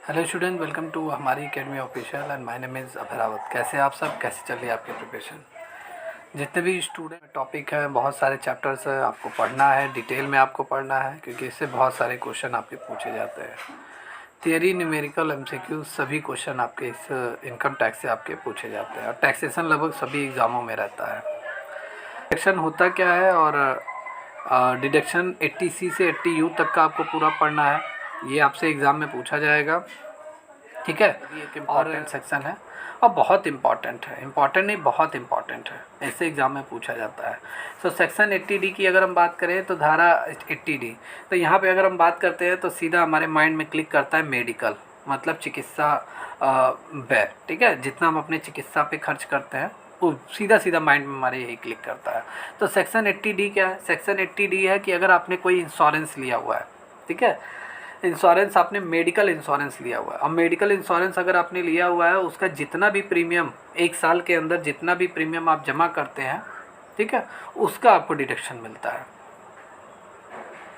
Hello student, welcome to हमारी academy official and my name is Abhrawat. कैसे आप सब, कैसे चल रही है आपकी प्रिपरेशन? जितने भी स्टूडेंट टॉपिक है, बहुत सारे चैप्टर्स है, आपको पढ़ना है, डिटेल में आपको पढ़ना है, क्योंकि इससे बहुत सारे क्वेश्चन आपके पूछे जाते हैं। थियरी, न्यूमेरिकल, एमसीक्यू सभी क्वेश्चन आपके इस इनकम टैक्स से आपके पूछे जाते हैं और टैक्सेशन लगभग सभी एग्ज़ामों में रहता है। डिडक्शन होता क्या है और डिडक्शन 80C से 80U तक का आपको पूरा पढ़ना है, ये आपसे एग्ज़ाम में पूछा जाएगा। ठीक है, ये एक इम्पॉर्टेंट सेक्शन है और बहुत इम्पॉर्टेंट है। इम्पॉर्टेंट नहीं, बहुत इम्पॉर्टेंट है, ऐसे एग्ज़ाम में पूछा जाता है। सो सेक्शन 80D की अगर हम बात करें तो धारा 80D, तो यहाँ पे अगर हम बात करते हैं तो सीधा हमारे माइंड में क्लिक करता है मेडिकल, मतलब चिकित्सा व्यय। ठीक है, जितना हम अपने चिकित्सा पे खर्च करते हैं वो सीधा सीधा माइंड में हमारे यही क्लिक करता है। तो सेक्शन 80D क्या है? सेक्शन 80D है कि अगर आपने कोई इंश्योरेंस लिया हुआ है, ठीक है, इंश्योरेंस आपने मेडिकल इंश्योरेंस लिया हुआ है। अब मेडिकल इंश्योरेंस अगर आपने लिया हुआ है, उसका जितना भी प्रीमियम एक साल के अंदर जितना भी प्रीमियम आप जमा करते हैं, ठीक है, उसका आपको डिडक्शन मिलता है।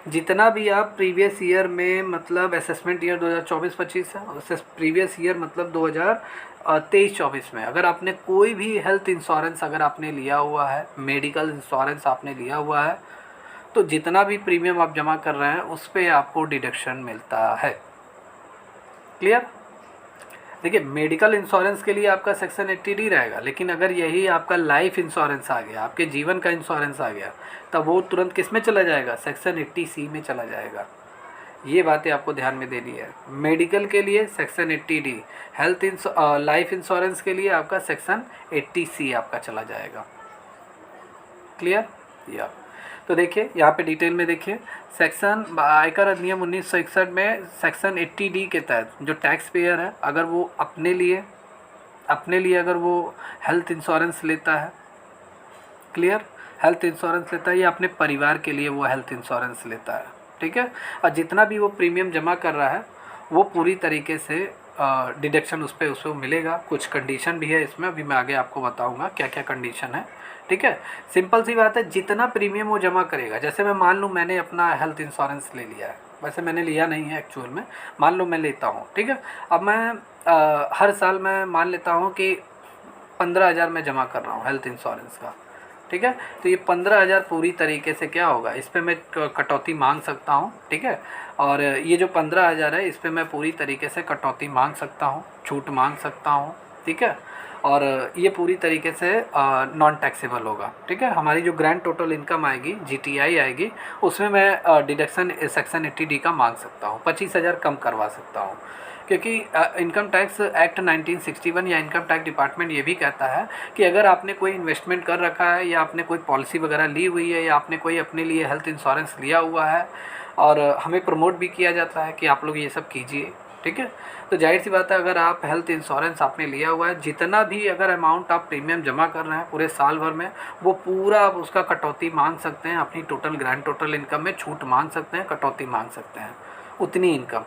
जितना भी आप प्रीवियस ईयर में, मतलब असेसमेंट ईयर 2024-25 है, उससे प्रीवियस ईयर मतलब 2023-24 में अगर आपने कोई भी हेल्थ इंश्योरेंस अगर आपने लिया हुआ है, मेडिकल इंश्योरेंस आपने लिया हुआ है, तो जितना भी प्रीमियम आप जमा कर रहे हैं उस पर आपको डिडक्शन मिलता है। क्लियर? देखिए, मेडिकल इंश्योरेंस के लिए आपका सेक्शन 80D रहेगा, लेकिन अगर यही आपका लाइफ इंश्योरेंस आ गया, आपके जीवन का इंश्योरेंस आ गया, तब वो तुरंत किस में चला जाएगा? सेक्शन 80C में चला जाएगा। ये बातें आपको ध्यान में देनी है। मेडिकल के लिए section 80D, health life insurance के लिए आपका सेक्शन 80C आपका चला जाएगा। क्लियर? या तो देखिए यहाँ पे डिटेल में देखिए, सेक्शन आयकर अधिनियम 1961 में सेक्शन 80D के तहत जो टैक्स पेयर है, अगर वो अपने लिए अगर वो हेल्थ इंश्योरेंस लेता है, क्लियर, हेल्थ इंश्योरेंस लेता है या अपने परिवार के लिए वो हेल्थ इंश्योरेंस लेता है, ठीक है, और जितना भी वो प्रीमियम जमा कर रहा है वो पूरी तरीके से डिडक्शन उस पर मिलेगा। कुछ कंडीशन भी है इसमें, अभी मैं आगे आपको बताऊंगा क्या क्या कंडीशन है। ठीक है, सिंपल सी बात है, जितना प्रीमियम वो जमा करेगा, जैसे मैं मान लूँ मैंने अपना हेल्थ इंश्योरेंस ले लिया है, वैसे मैंने लिया नहीं है एक्चुअल में, मान लो मैं लेता हूँ, ठीक है, अब मैं हर साल मैं मान लेता हूँ कि 15,000 मैं जमा कर रहा हूँ हेल्थ इंश्योरेंस का, ठीक है, तो ये 15,000 पूरी तरीके से क्या होगा, इस पर मैं कटौती मांग सकता हूँ, ठीक है, और ये जो 15,000 है इस पर मैं पूरी तरीके से कटौती मांग सकता हूँ, छूट मांग सकता हूँ, ठीक है, और ये पूरी तरीके से नॉन टैक्सेबल होगा। ठीक है, हमारी जो ग्रैंड टोटल इनकम आएगी, GTI आएगी, उसमें मैं डिडक्शन सेक्शन 80D का मांग सकता हूँ, 25,000 कम करवा सकता हूँ, क्योंकि इनकम टैक्स एक्ट 1961 या इनकम टैक्स डिपार्टमेंट ये भी कहता है कि अगर आपने कोई इन्वेस्टमेंट कर रखा है या आपने कोई पॉलिसी वगैरह ली हुई है या आपने कोई अपने लिए हेल्थ इंश्योरेंस लिया हुआ है, और हमें प्रमोट भी किया जाता है कि आप लोग ये सब कीजिए, ठीक है, तो जाहिर सी बात है, अगर आप हेल्थ इंश्योरेंस आपने लिया हुआ है, जितना भी अगर अमाउंट आप प्रीमियम जमा कर रहे हैं पूरे साल भर में, वो पूरा आप उसका कटौती मांग सकते हैं, अपनी टोटल ग्रैंड टोटल इनकम में छूट मांग सकते हैं, कटौती मांग सकते हैं, उतनी इनकम।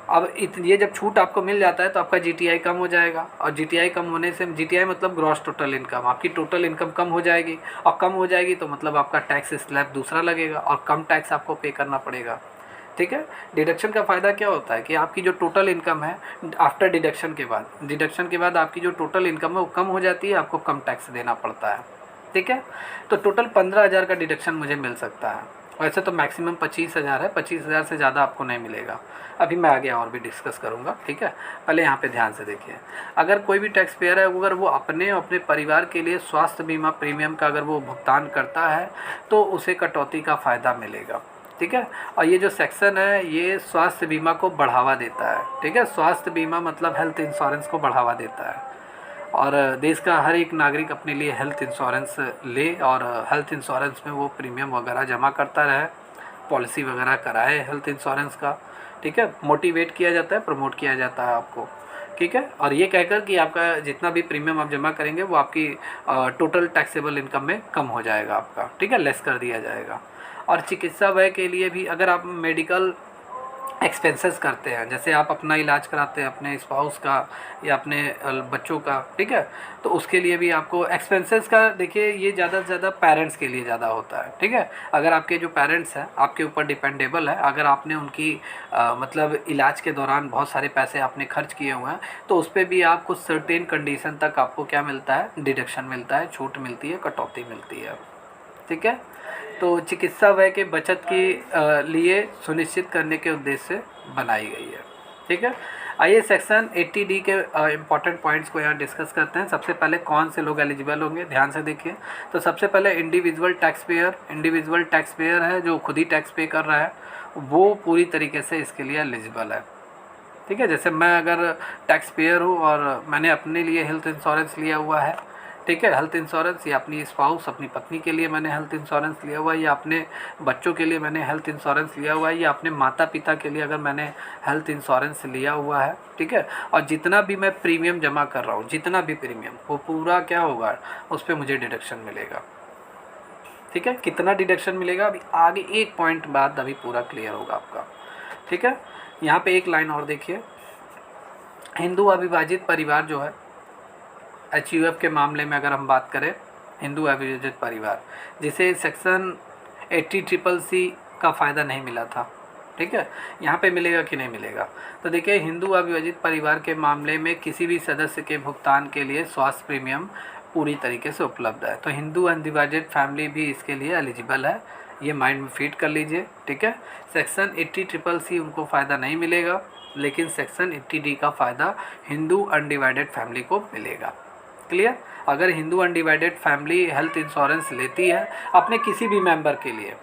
अब ये जब छूट आपको मिल जाता है तो आपका GTI कम हो जाएगा, और GTI कम होने से, GTI मतलब ग्रॉस टोटल इनकम, आपकी टोटल इनकम कम हो जाएगी, और कम हो जाएगी तो मतलब आपका टैक्स स्लैब दूसरा लगेगा और कम टैक्स आपको पे करना पड़ेगा। ठीक है, डिडक्शन का फ़ायदा क्या होता है कि आपकी जो टोटल इनकम है आफ्टर डिडक्शन के बाद आपकी जो टोटल इनकम है वो कम हो जाती है, आपको कम टैक्स देना पड़ता है। ठीक है, तो टोटल 15,000 का डिडक्शन मुझे मिल सकता है, वैसे तो मैक्सिमम 25,000 है, 25,000 से ज़्यादा आपको नहीं मिलेगा, अभी मैं आगे और भी डिस्कस करूँगा। ठीक है, पहले यहाँ पे ध्यान से देखिए, अगर कोई भी टैक्स पेयर है, अगर वो अपने परिवार के लिए स्वास्थ्य बीमा प्रीमियम का अगर वो भुगतान करता है तो उसे कटौती का फ़ायदा मिलेगा। ठीक है, और ये जो सेक्शन है ये स्वास्थ्य बीमा को बढ़ावा देता है। ठीक है, स्वास्थ्य बीमा मतलब हेल्थ इंश्योरेंस को बढ़ावा देता है, और देश का हर एक नागरिक अपने लिए हेल्थ इंश्योरेंस ले और हेल्थ इंश्योरेंस में वो प्रीमियम वगैरह जमा करता रहे, पॉलिसी वगैरह कराए हेल्थ इंश्योरेंस का। ठीक है, मोटिवेट किया जाता है, प्रमोट किया जाता है आपको। ठीक है, और ये कहकर कि आपका जितना भी प्रीमियम आप जमा करेंगे वो आपकी टोटल टैक्सेबल इनकम में कम हो जाएगा आपका, ठीक है, लेस कर दिया जाएगा। और चिकित्सा व्यय के लिए भी अगर आप मेडिकल एक्सपेंसेस करते हैं, जैसे आप अपना इलाज कराते हैं अपने स्पाउस का या अपने बच्चों का, ठीक है, तो उसके लिए भी आपको एक्सपेंसेस का, देखिए ये ज़्यादा से ज़्यादा पेरेंट्स के लिए ज़्यादा होता है, ठीक है। अगर आपके जो पेरेंट्स हैं आपके ऊपर डिपेंडेबल है, अगर आपने उनकी मतलब इलाज के दौरान बहुत सारे पैसे आपने खर्च किए हुए हैं, तो उस पर भी आपको सर्टेन कंडीशन तक आपको क्या मिलता है, डिडक्शन मिलता है, छूट मिलती है, कटौती मिलती है, ठीक है। तो चिकित्सा व्यय के बचत के लिए सुनिश्चित करने के उद्देश्य से बनाई गई है, ठीक है। आइए सेक्शन 80D के इम्पॉर्टेंट पॉइंट्स को यहाँ डिस्कस करते हैं। सबसे पहले कौन से लोग एलिजिबल होंगे, ध्यान से देखिए। तो सबसे पहले individual tax payer, individual tax payer है जो खुद ही टैक्स पे कर रहा है, वो पूरी तरीके से इसके लिए एलिजिबल है, ठीक है। जैसे मैं अगर टैक्स पेयर हूँ और मैंने अपने लिए हेल्थ इंश्योरेंस लिया हुआ है, ठीक है, हेल्थ इंश्योरेंस, या अपनी स्पाउस अपनी पत्नी के लिए मैंने हेल्थ इंश्योरेंस लिया हुआ है, या अपने बच्चों के लिए मैंने हेल्थ इंश्योरेंस लिया हुआ है, या अपने माता पिता के लिए अगर मैंने हेल्थ इंश्योरेंस लिया हुआ है, ठीक है, और जितना भी मैं प्रीमियम जमा कर रहा हूँ, जितना भी प्रीमियम, वो पूरा क्या होगा, उस पर मुझे डिडक्शन मिलेगा, ठीक है। कितना डिडक्शन मिलेगा अभी आगे एक पॉइंट बाद अभी पूरा क्लियर होगा आपका, ठीक है। यहाँ पे एक लाइन और देखिए, हिंदू अविभाजित परिवार जो है, HUF के मामले में अगर हम बात करें, हिंदू अविभाजित परिवार जिसे सेक्शन 80CCC का फ़ायदा नहीं मिला था, ठीक है, यहाँ पे मिलेगा कि नहीं मिलेगा। तो देखिए, हिंदू अविभाजित परिवार के मामले में किसी भी सदस्य के भुगतान के लिए स्वास्थ्य प्रीमियम पूरी तरीके से उपलब्ध है। तो हिंदू अनडिवाइडेड फैमिली भी इसके लिए एलिजिबल है, ये माइंड में फीड कर लीजिए, ठीक है। सेक्शन 80CCC उनको फ़ायदा नहीं मिलेगा, लेकिन सेक्शन 80D का फ़ायदा हिंदू अनडिवाइडेड फैमिली को मिलेगा। क्लियर। अगर Hindu undivided family health insurance लेती है अपने किसी भी मेंबर के लिए,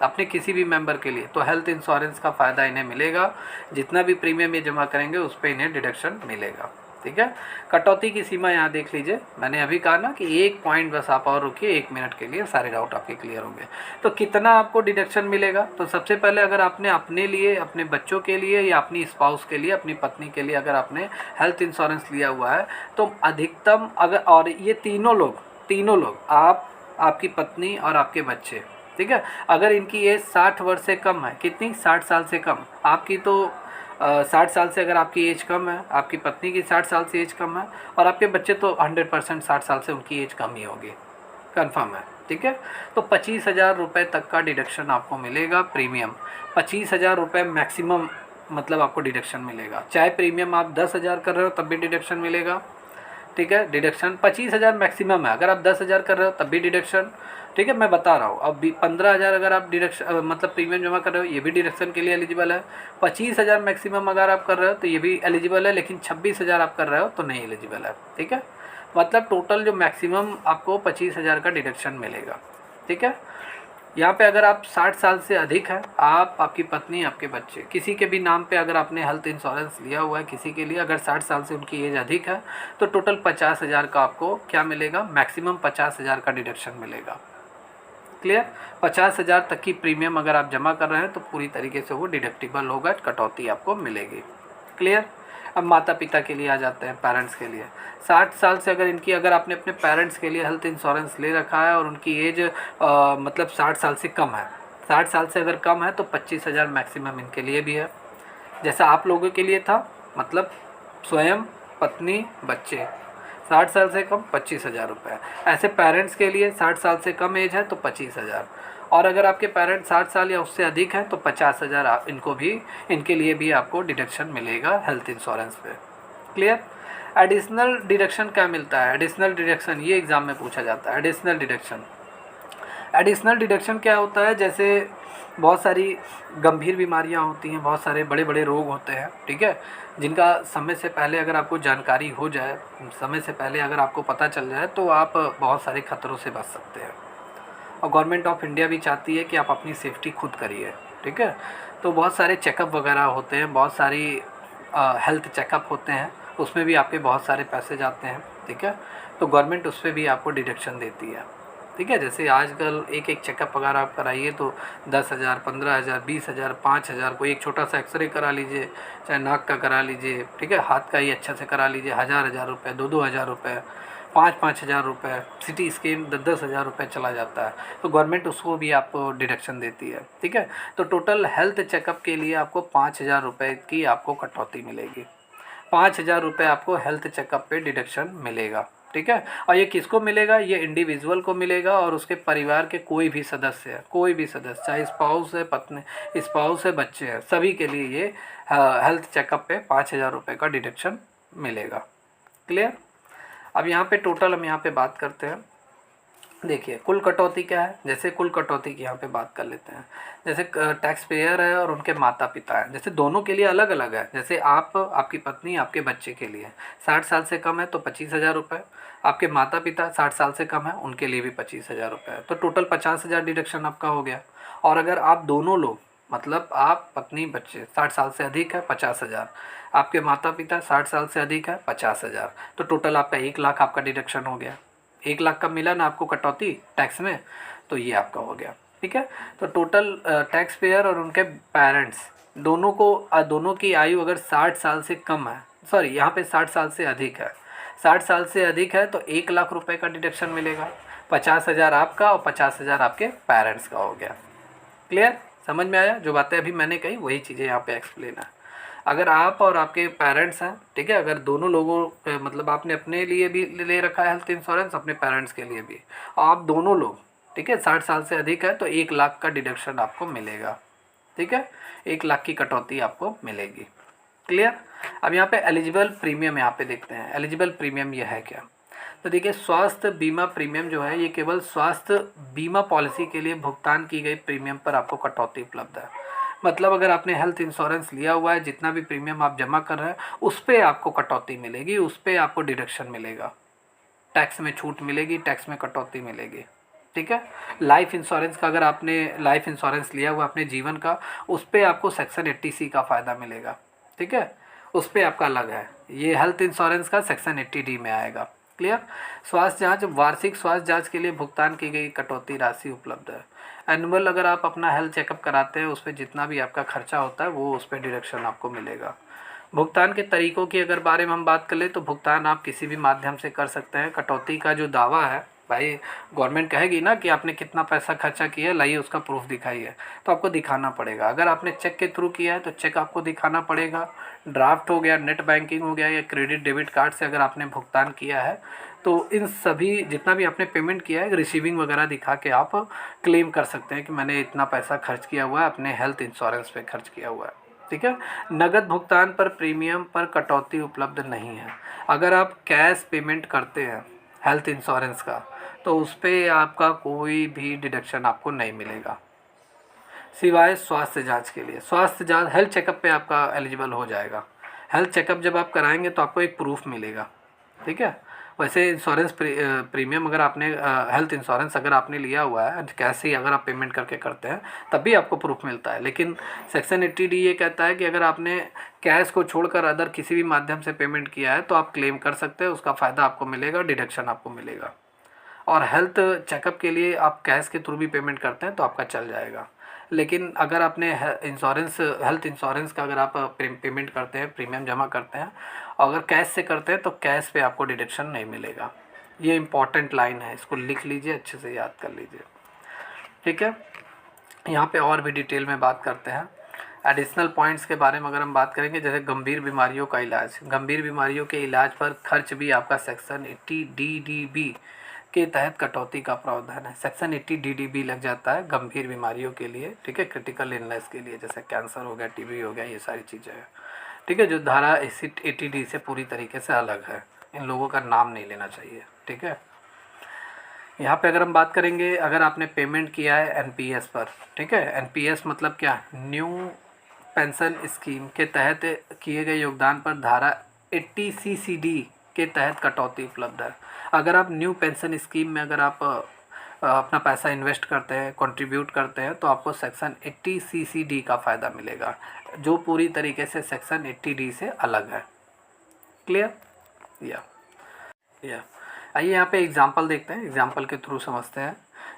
अपने किसी भी मेंबर के लिए, तो हेल्थ इंश्योरेंस का फ़ायदा इन्हें मिलेगा, जितना भी प्रीमियम ये जमा करेंगे उस पर इन्हें डिडक्शन मिलेगा, ठीक है। कटौती की सीमा यहाँ देख लीजिए, मैंने अभी कहा ना कि एक पॉइंट बस आप और रुकिए, 1 मिनट के लिए सारे डाउट आपके क्लियर होंगे। तो कितना आपको डिडक्शन मिलेगा, तो सबसे पहले अगर आपने अपने लिए, अपने बच्चों के लिए, या अपनी स्पाउस के लिए, अपनी पत्नी के लिए अगर आपने हेल्थ इंश्योरेंस लिया हुआ है, तो अधिकतम अगर, और ये तीनों लोग आप, आपकी पत्नी और आपके बच्चे, ठीक है, अगर इनकी एज 60 वर्ष से कम है, कितनी, 60 साल से कम, आपकी तो 60 साल से अगर आपकी एज कम है, आपकी पत्नी की 60 साल से एज कम है, और आपके बच्चे तो 100% 60 साल से उनकी एज कम ही होगी, कंफर्म है, ठीक है। तो 25,000 रुपये तक का डिडक्शन आपको मिलेगा प्रीमियम, 25,000 रुपये मैक्सिमम मतलब आपको डिडक्शन मिलेगा। चाहे प्रीमियम आप 10,000 कर रहे हो तब भी डिडक्शन मिलेगा, ठीक है। डिडक्शन 25,000 मैक्सिमम है, अगर आप 10,000 कर रहे हो तब भी डिडक्शन, ठीक है, मैं बता रहा हूँ। अब 15,000 अगर आप डिडक्शन मतलब प्रीमियम जमा कर रहे हो, ये भी डिडक्शन के लिए एलिजिबल है। 25,000 मैक्सिमम अगर आप कर रहे हो तो ये भी एलिजिबल है, लेकिन 26,000 आप कर रहे हो तो नहीं एलिजिबल है, ठीक है। मतलब टोटल जो मैक्सिमम आपको 25,000 का डिडक्शन मिलेगा, ठीक है। यहाँ पे अगर आप 60 साल से अधिक है, आप, आपकी पत्नी, आपके बच्चे, किसी के भी नाम पे अगर आपने हेल्थ इंश्योरेंस लिया हुआ है किसी के लिए, अगर 60 साल से उनकी एज अधिक है, तो टोटल 50,000 का आपको क्या मिलेगा, मैक्सिमम 50,000 का डिडक्शन मिलेगा। क्लियर। 50,000 तक की प्रीमियम अगर आप जमा कर रहे हैं तो पूरी तरीके से वो डिडक्टिबल होगा, कटौती आपको मिलेगी। क्लियर। अब माता पिता के लिए आ जाते हैं, पेरेंट्स के लिए। 60 साल से अगर आपने अपने पेरेंट्स के लिए हेल्थ इंश्योरेंस ले रखा है और उनकी एज मतलब 60 साल से कम है, 60 साल से अगर कम है तो 25,000 मैक्सिमम इनके लिए भी है, जैसा आप लोगों के लिए था, मतलब स्वयं, पत्नी, बच्चे। 60 साल से कम 25,000 रुपये। ऐसे पेरेंट्स के लिए 60 साल से कम एज है तो 25,000, और अगर आपके पेरेंट्स 60 साल या उससे अधिक हैं तो 50,000 इनको भी, इनके लिए भी आपको डिडक्शन मिलेगा हेल्थ इंश्योरेंस पे। क्लियर। एडिशनल डिडक्शन क्या मिलता है, एडिशनल डिडक्शन ये एग्ज़ाम में पूछा जाता है। एडिशनल डिडक्शन क्या होता है, जैसे बहुत सारी गंभीर बीमारियां होती हैं, बहुत सारे बड़े बड़े रोग होते हैं, ठीक है, जिनका समय से पहले अगर आपको जानकारी हो जाए, समय से पहले अगर आपको पता चल जाए तो आप बहुत सारे खतरों से बच सकते हैं। और गवर्नमेंट ऑफ इंडिया भी चाहती है कि आप अपनी सेफ्टी खुद करिए, ठीक है। तो बहुत सारे चेकअप वगैरह होते हैं, बहुत सारी हेल्थ चेकअप होते हैं, उसमें भी आपके बहुत सारे पैसे जाते हैं, ठीक है। तो गवर्नमेंट उस पर भी आपको डिडक्शन देती है, ठीक है। जैसे आजकल एक एक चेकअप अगर आप कराइए तो 10,000, 15,000, 20,000, 5,000, कोई एक छोटा सा एक्सरे करा लीजिए, चाहे नाक का करा लीजिए, ठीक है, हाथ का ही अच्छा से करा लीजिए, 1,000 रुपये, 2,000 रुपये, 5-5 हज़ार रुपये, सिटी स्कैन 10-10 हज़ार रुपये चला जाता है, तो गवर्नमेंट उसको भी आपको डिडक्शन देती है। ठीक है, तो टोटल हेल्थ चेकअप के लिए आपको 5 हज़ार रुपये की आपको कटौती मिलेगी। 5 हज़ार रुपये आपको हेल्थ चेकअप पे डिडक्शन मिलेगा। ठीक है, और ये किसको मिलेगा? ये इंडिविजुअल को मिलेगा और उसके परिवार के कोई भी सदस्य है, कोई भी सदस्य, चाहे स्पाउस है, पत्नी स्पाउस है, बच्चे हैं, सभी के लिए ये हेल्थ चेकअप पे 5 हज़ार रुपये का डिडक्शन मिलेगा। क्लियर? अब यहाँ पे टोटल हम यहाँ पे बात करते हैं। देखिए कुल कटौती क्या है, जैसे कुल कटौती की यहाँ पे बात कर लेते हैं। जैसे टैक्स पेयर है और उनके माता पिता हैं, जैसे दोनों के लिए अलग अलग है। जैसे आप, आपकी पत्नी, आपके बच्चे के लिए 60 साल से कम है तो 25 हज़ार रुपये, आपके माता पिता 60 साल से कम है उनके लिए भी 25 हज़ार रुपये है, तो टोटल 50 हज़ार डिडक्शन आपका हो गया। और अगर आप दोनों लोग, मतलब आप पत्नी बच्चे 60 साल से अधिक है 50 हज़ार, आपके माता पिता 60 साल से अधिक है 50 हज़ार, तो टोटल आपका 1 लाख आपका डिडक्शन हो गया। 1 लाख का मिला ना आपको कटौती टैक्स में, तो ये आपका हो गया। ठीक है, तो टोटल टैक्स पेयर और उनके पेरेंट्स दोनों को, दोनों की आयु अगर 60 साल से कम है, सॉरी यहाँ पे 60 साल से अधिक है, 60 साल से अधिक है तो 1 लाख रुपए का डिडक्शन मिलेगा। 50 हज़ार आपका और 50 हज़ार आपके पेरेंट्स का हो गया। क्लियर? समझ में आया? जो बातें अभी मैंने कही वही चीज़ें यहाँ पे एक्सप्लेन है। अगर आप और आपके पेरेंट्स हैं, ठीक है, अगर दोनों लोगों मतलब आपने अपने लिए भी ले रखा है हेल्थ इंश्योरेंस, अपने पेरेंट्स के लिए भी, आप दोनों लोग, ठीक है, 60 साल से अधिक है तो 1 लाख का डिडक्शन आपको मिलेगा। ठीक है, 1 लाख की कटौती आपको मिलेगी। क्लियर? अब यहाँ पे एलिजिबल प्रीमियम यहाँ पे देखते हैं। एलिजिबल प्रीमियम ये है क्या? तो देखिए स्वास्थ्य बीमा प्रीमियम जो है ये केवल स्वास्थ्य बीमा पॉलिसी के लिए भुगतान की गई प्रीमियम पर आपको कटौती उपलब्ध है। मतलब अगर आपने हेल्थ इंश्योरेंस लिया हुआ है, जितना भी प्रीमियम आप जमा कर रहे हैं उस पर आपको कटौती मिलेगी, उस पर आपको डिडक्शन मिलेगा, टैक्स में छूट मिलेगी, टैक्स में कटौती मिलेगी। ठीक है, लाइफ इंश्योरेंस का अगर आपने लाइफ इंश्योरेंस लिया हुआ अपने जीवन का, उस पर आपको सेक्शन 80C का फ़ायदा मिलेगा। ठीक है, उस पर आपका अलग है, ये हेल्थ इंश्योरेंस का सेक्शन 80D में आएगा। क्लियर? स्वास्थ्य जांच, वार्षिक स्वास्थ्य जांच के लिए भुगतान की गई कटौती राशि उपलब्ध है। एनुअल अगर आप अपना हेल्थ चेकअप कराते हैं उस पर जितना भी आपका खर्चा होता है वो उस पर डिडक्शन आपको मिलेगा। भुगतान के तरीक़ों की अगर बारे में हम बात कर ले तो भुगतान आप किसी भी माध्यम से कर सकते हैं। कटौती का जो दावा है भाई, गवर्नमेंट कहेगी ना कि आपने कितना पैसा खर्चा किया है, लाइए उसका प्रूफ दिखाइए, तो आपको दिखाना पड़ेगा। अगर आपने चेक के थ्रू किया है तो चेक आपको दिखाना पड़ेगा। ड्राफ्ट हो गया, नेट बैंकिंग हो गया, या क्रेडिट डेबिट कार्ड से अगर आपने भुगतान किया है तो इन सभी जितना भी आपने पेमेंट किया है रिसीविंग वगैरह दिखा के आप क्लेम कर सकते हैं कि मैंने इतना पैसा खर्च किया हुआ है, अपने हेल्थ इंश्योरेंस पे खर्च किया हुआ है। ठीक है, नगद भुगतान पर प्रीमियम पर कटौती उपलब्ध नहीं है। अगर आप कैश पेमेंट करते हैं हेल्थ इंश्योरेंस का तो उस पर आपका कोई भी डिडक्शन आपको नहीं मिलेगा, सिवाय स्वास्थ्य जांच के लिए। स्वास्थ्य जांच हेल्थ चेकअप पे आपका एलिजिबल हो जाएगा। हेल्थ चेकअप जब आप कराएंगे तो आपको एक प्रूफ मिलेगा। ठीक है, वैसे इंश्योरेंस प्रीमियम अगर आपने हेल्थ इंश्योरेंस अगर आपने लिया हुआ है कैश ही अगर आप पेमेंट करके करते हैं तब भी आपको प्रूफ मिलता है। लेकिन सेक्शन 80D ये कहता है कि अगर आपने कैश को छोड़कर अदर किसी भी माध्यम से पेमेंट किया है तो आप क्लेम कर सकते हैं, उसका फ़ायदा आपको मिलेगा, डिडक्शन आपको मिलेगा। और हेल्थ चेकअप के लिए आप कैश के थ्रू भी पेमेंट करते हैं तो आपका चल जाएगा। लेकिन अगर आपने हेल्थ इंश्योरेंस का अगर आप पेमेंट करते हैं, प्रीमियम जमा करते हैं, अगर कैश से करते हैं तो कैश पे आपको डिडक्शन नहीं मिलेगा। ये इंपॉर्टेंट लाइन है, इसको लिख लीजिए, अच्छे से याद कर लीजिए। ठीक है, यहाँ पे और भी डिटेल में बात करते हैं। एडिशनल पॉइंट्स के बारे में अगर हम बात करेंगे, जैसे गंभीर बीमारियों का इलाज, गंभीर बीमारियों के इलाज पर खर्च भी आपका सेक्शन 80DDB के तहत कटौती का प्रावधान है। सेक्शन 80DDB लग जाता है गंभीर बीमारियों के लिए। ठीक है, क्रिटिकल इलनेस के लिए, जैसे कैंसर हो गया, TB हो गया, ये सारी चीज़ें हैं। ठीक है, जो धारा 80D से पूरी तरीके से अलग है, इन लोगों का नाम नहीं लेना चाहिए। ठीक है, यहाँ पे अगर हम बात करेंगे, अगर आपने पेमेंट किया है NPS पर, ठीक है, NPS मतलब क्या, न्यू पेंशन स्कीम के तहत किए गए योगदान पर धारा 80CCD के तहत कटौती उपलब्ध है। अगर आप न्यू पेंशन स्कीम में अगर आप अपना पैसा इन्वेस्ट करते हैं, कंट्रीब्यूट करते हैं, तो आपको सेक्शन 80CCD का फ़ायदा मिलेगा, जो पूरी तरीके से सेक्शन 80D से अलग है। क्लियर? या आइए यहाँ पे एग्जांपल देखते हैं, एग्जांपल के थ्रू समझते हैं।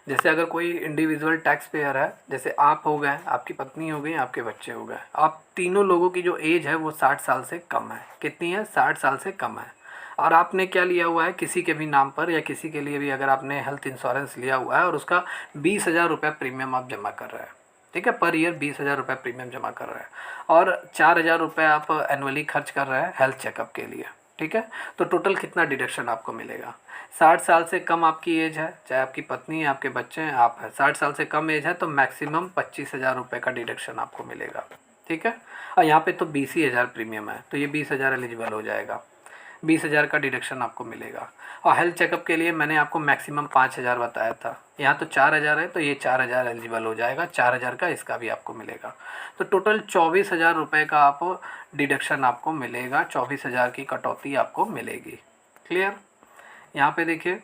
जैसे अगर कोई इंडिविजुअल टैक्स पेयर है, जैसे आप हो गए, आपकी पत्नी हो गई, आपके बच्चे हो गए, आप तीनों लोगों की जो एज है वो 60 साल से कम है। कितनी है? 60 साल से कम है। और आपने क्या लिया हुआ है, किसी के भी नाम पर या किसी के लिए भी अगर आपने हेल्थ इंश्योरेंस लिया हुआ है और उसका 20,000 रुपये प्रीमियम आप जमा कर रहे हैं, ठीक है, पर ईयर 20,000 रुपये प्रीमियम जमा कर रहे हैं और 4,000 रुपये आप एनुअली खर्च कर रहे हैं हेल्थ चेकअप के लिए, ठीक है, तो टोटल कितना डिडक्शन आपको मिलेगा। 60 साल से कम आपकी एज है, चाहे आपकी पत्नी है, आपके बच्चे हैं, आप हैं, 60 साल से कम एज है तो मैक्सिमम 25,000 रुपये का डिडक्शन आपको मिलेगा, ठीक है। और यहाँ पे तो 20,000 प्रीमियम है तो ये 20,000 एलिजिबल हो जाएगा, 20,000 का डिडक्शन आपको मिलेगा। और हेल्थ चेकअप के लिए मैंने आपको मैक्सिमम 5,000 बताया था, यहाँ तो 4,000 है तो ये 4,000 एलिजिबल हो जाएगा, 4,000 का इसका भी आपको मिलेगा। तो टोटल 24,000 रुपये का आप डिडक्शन आपको मिलेगा, 24,000 की कटौती आपको मिलेगी। क्लियर। यहाँ पे देखिए,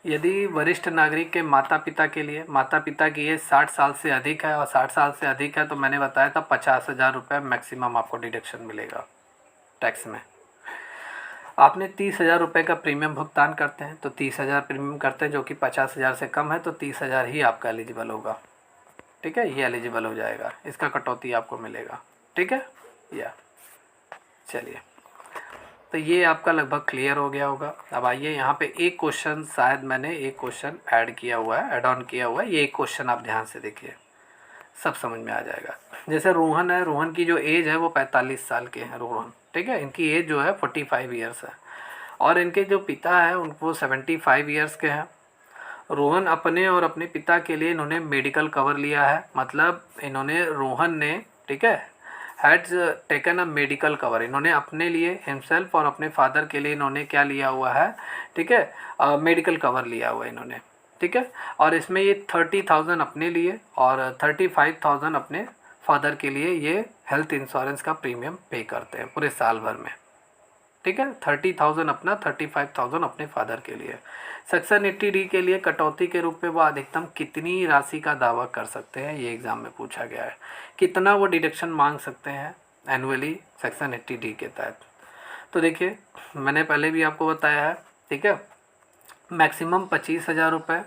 यदि वरिष्ठ नागरिक के माता पिता के लिए, माता पिता की एज 60 साल से अधिक है और 60 साल से अधिक है तो मैंने बताया था 50,000 रुपये मैक्सिमम आपको डिडक्शन मिलेगा टैक्स में। आपने 30,000 रुपये का प्रीमियम भुगतान करते हैं तो 30,000 प्रीमियम करते हैं जो कि 50,000 से कम है तो 30,000 ही आपका एलिजिबल होगा, ठीक है, ये एलिजिबल हो जाएगा, इसका कटौती आपको मिलेगा, ठीक है। या चलिए, तो ये आपका लगभग क्लियर हो गया होगा। अब आइए यहाँ पे एक क्वेश्चन, शायद मैंने एक क्वेश्चन ऐड किया हुआ है, ऐड ऑन किया हुआ है, ये एक क्वेश्चन आप ध्यान से देखिए, सब समझ में आ जाएगा। जैसे रोहन है, रोहन की जो एज है वो 45 साल के हैं रोहन, ठीक है, इनकी एज जो है 45 ईयर्स है और इनके जो पिता है उनको 75 ईयर्स के हैं। रोहन अपने और अपने पिता के लिए इन्होंने मेडिकल कवर लिया है, मतलब इन्होंने, रोहन ने, ठीक है, has taken a medical cover, इन्होंने अपने लिए हिमसेल्फ और अपने फादर के लिए इन्होंने क्या लिया हुआ है, ठीक है, मेडिकल कवर लिया हुआ है इन्होंने, ठीक है। और इसमें ये 30,000 अपने लिए और 35,000 अपने फादर के लिए ये हेल्थ इंश्योरेंस का प्रीमियम पे करते हैं पूरे साल भर में, ठीक है। 30,000 अपना, 35,000 अपने फादर के लिए। सेक्शन 80D के लिए कटौती के रूप में वो अधिकतम कितनी राशि का दावा कर सकते हैं, ये एग्ज़ाम में पूछा गया है, कितना वो डिडक्शन मांग सकते हैं एनुअली सेक्शन 80D के तहत। तो देखिए, मैंने पहले भी आपको बताया है, ठीक है, मैक्सिमम 25,000 रुपये।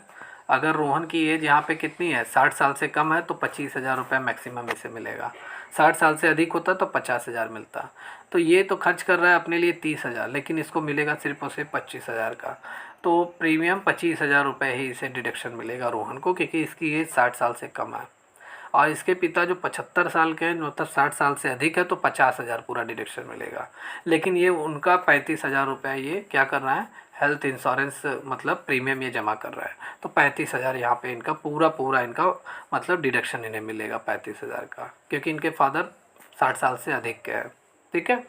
अगर रोहन की एज यहाँ पे कितनी है, 60 साल से कम है तो 25,000 रुपये मैक्सिमम इसे मिलेगा, 60 साल से अधिक होता तो 50,000 मिलता। तो ये तो खर्च कर रहा है अपने लिए 30,000, लेकिन इसको मिलेगा सिर्फ और सिर्फ 25,000 का, तो प्रीमियम 25,000 रुपये ही इसे डिडक्शन मिलेगा रोहन को, क्योंकि इसकी एज 60 साल से कम है। और इसके पिता जो 75 साल के हैं, मतलब 60 साल से अधिक है तो 50,000 पूरा डिडक्शन मिलेगा, लेकिन ये उनका 35,000 रुपये ये क्या कर रहा है, हेल्थ इंश्योरेंस मतलब प्रीमियम ये जमा कर रहा है, तो 35,000 यहाँ पे इनका पूरा इनका मतलब डिडक्शन इन्हें मिलेगा 35,000 का, क्योंकि इनके फादर 60 साल से अधिक के हैं, ठीक है।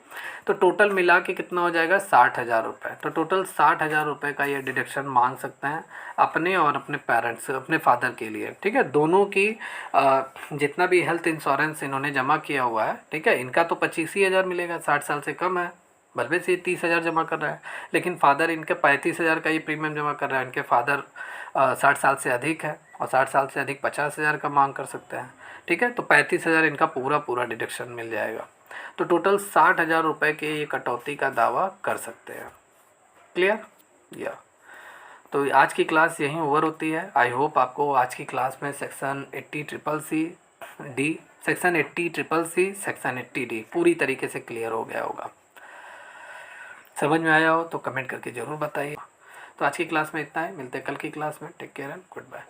तो टोटल मिला के कितना हो जाएगा, 60,000 रुपये। तो टोटल 60,000 रुपये का ये डिडक्शन मांग सकते हैं अपने और अपने पेरेंट्स, अपने फादर के लिए, ठीक है। दोनों की जितना भी हेल्थ इंश्योरेंस इन्होंने जमा किया हुआ है, ठीक है, इनका तो 25,000 मिलेगा, 60 साल से कम है, भले से 30,000 जमा कर रहा है, लेकिन फादर इनके 35,000 का ये प्रीमियम जमा कर रहा है, इनके फादर 60 साल से अधिक है और 60 साल से अधिक 50,000 का मांग कर सकते हैं, ठीक है। तो 35,000 इनका पूरा डिडक्शन मिल जाएगा, तो टोटल 60,000 रुपये के ये कटौती का दावा कर सकते हैं। क्लियर। या तो आज की क्लास यहीं ओवर होती है। आई होप आपको आज की क्लास में section 80CCC section 80CCC section 80D पूरी तरीके से क्लियर हो गया होगा। समझ में आया हो तो कमेंट करके ज़रूर बताइए। तो आज की क्लास में इतना है, मिलते हैं कल की क्लास में। Take care and good bye.